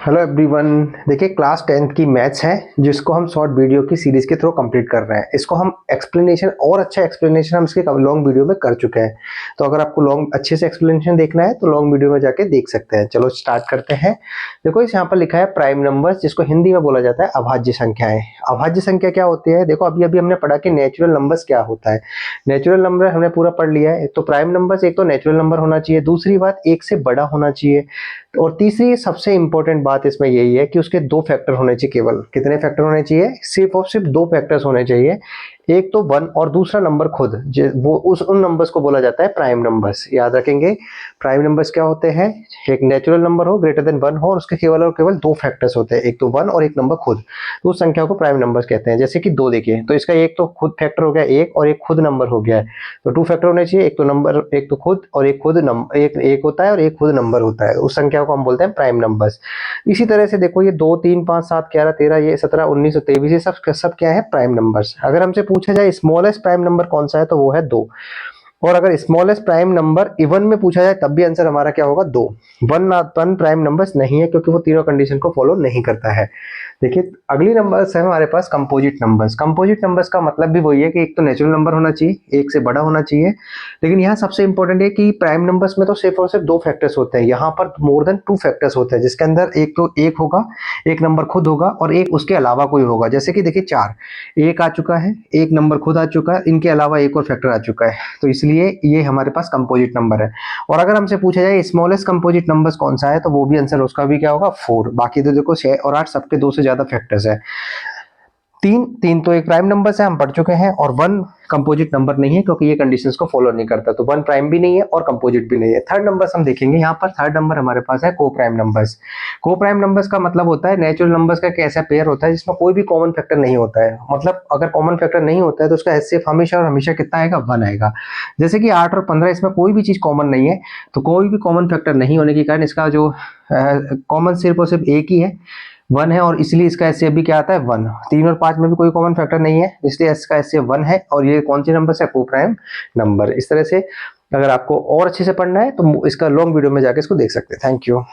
Hello everyone. देखिए class 10th की maths है जिसको हम शॉर्ट वीडियो की सीरीज के थ्रू कंप्लीट कर रहे हैं। इसको हम एक्सप्लेनेशन और अच्छा एक्सप्लेनेशन हम इसके लॉन्ग वीडियो में कर चुके हैं। तो अगर आपको लॉन्ग अच्छे से एक्सप्लेनेशन देखना है तो लॉन्ग वीडियो में जाके देख सकते हैं। चलो स्टार्ट करते हैं। देखो इस यहाँ पर लिखा है प्राइम नंबर्स, जिसको हिंदी में बोला जाता है अभाज्य संख्याएं। अभाज्य संख्या क्या होती है? देखो अभी अभी हमने पढ़ा कि नेचुरल नंबर्स क्या होता है। नेचुरल नंबर हमने पूरा पढ़ लिया है। तो प्राइम नंबर्स एक तो नेचुरल नंबर होना चाहिए, दूसरी बात एक से बड़ा होना चाहिए, और तीसरी सबसे इंपॉर्टेंट बात इसमें यही है कि उसके दो फैक्टर होने चाहिए। केवल कितने फैक्टर होने चाहिए? सिर्फ और सिर्फ दो फैक्टर्स होने चाहिए। एक तो वन और दूसरा नंबर खुद, वो उन नंबर्स को बोला जाता है प्राइम नंबर्स। याद रखेंगे प्राइम नंबर्स क्या होते हैं? एक नेचुरल नंबर हो ग्रेटर देन वन हो और उसके केवल और केवल दो फैक्टर्स होते हैं, एक तो वन और एक नंबर खुद। तो उस संख्या को प्राइम नंबर्स कहते हैं। जैसे कि दो देखिए, तो इसका एक तो खुद फैक्टर हो गया एक, और एक खुद नंबर हो गया है। तो टू फैक्टर होने चाहिए, एक तो नंबर, एक तो खुद और एक खुद नंबर, एक होता है और एक खुद नंबर होता है। उस संख्या को हम बोलते हैं प्राइम नंबर्स। इसी तरह से देखो ये 2 3 5 7 11 13 ये 17 19 और 23 ये सब क्या है? Prime numbers. अगर हमसे पूछा जाए स्मॉलेस्ट प्राइम नंबर कौन सा है तो वो है 2। और अगर स्मॉलेस्ट प्राइम नंबर इवन में पूछा जाए तब भी आंसर हमारा क्या होगा? 2। वन प्राइम नंबर्स नहीं है क्योंकि वो तीनों कंडीशन को फॉलो नहीं करता है। देखिए अगली नंबर्स है हमारे पास कंपोजिट नंबर्स। कंपोजिट नंबर्स का मतलब भी वही है कि एक तो नेचुरल नंबर होना चाहिए, एक से बड़ा होना चाहिए। लेकिन यहाँ सबसे इंपॉर्टेंट है कि प्राइम नंबर्स में तो सिर्फ और सिर्फ दो फैक्टर्स होते हैं, यहाँ पर मोर देन टू फैक्टर्स होते हैं, जिसके अंदर एक तो एक होगा, एक नंबर खुद होगा और एक उसके अलावा कोई होगा। जैसे कि देखिए 4, एक आ चुका है, एक नंबर खुद आ चुका है, इनके अलावा एक और फैक्टर आ चुका है। तो इसलिए ये हमारे पास कंपोजिट नंबर है। और अगर हमसे पूछा जाए स्मॉलेस्ट कंपोजिट नंबर्स कौन सा है तो वो भी आंसर उसका भी क्या होगा? 4। बाकी तो देखो 6 और 8 सबके दो से ज्यादा फैक्टर्स है। तीन तीन तो एक प्राइम नंबर से हम पढ़ चुके हैं, और वन कंपोजिट नंबर नहीं है क्योंकि ये कंडीशंस को फॉलो नहीं करता। तो वन प्राइम भी नहीं है और कंपोजिट भी नहीं है। थर्ड नंबर हम देखेंगे। यहाँ पर थर्ड नंबर हमारे पास है को प्राइम नंबर्स। को प्राइम नंबर्स का मतलब होता है नेचुरल नंबर्स का एक ऐसा पेयर होता है जिसमें कोई भी कॉमन फैक्टर नहीं होता है। मतलब अगर कॉमन फैक्टर नहीं होता है तो उसका एचसीएफ हमेशा और हमेशा कितना आएगा? 1 आएगा। जैसे कि 8 और 15 इसमें कोई भी चीज कॉमन नहीं है, तो कोई भी कॉमन फैक्टर नहीं होने के कारण इसका जो कॉमन सिर्फ और सिर्फ एक ही है, 1 है, और इसलिए इसका एचसीएफ भी क्या आता है? 1। 3 और 5 में भी कोई कॉमन फैक्टर नहीं है, इसलिए इसका एचसीएफ 1 है। और ये कौन सी नंबर है? को प्राइम नंबर। इस तरह से अगर आपको और अच्छे से पढ़ना है तो इसका लॉन्ग वीडियो में जाके इसको देख सकते हैं। Thank you.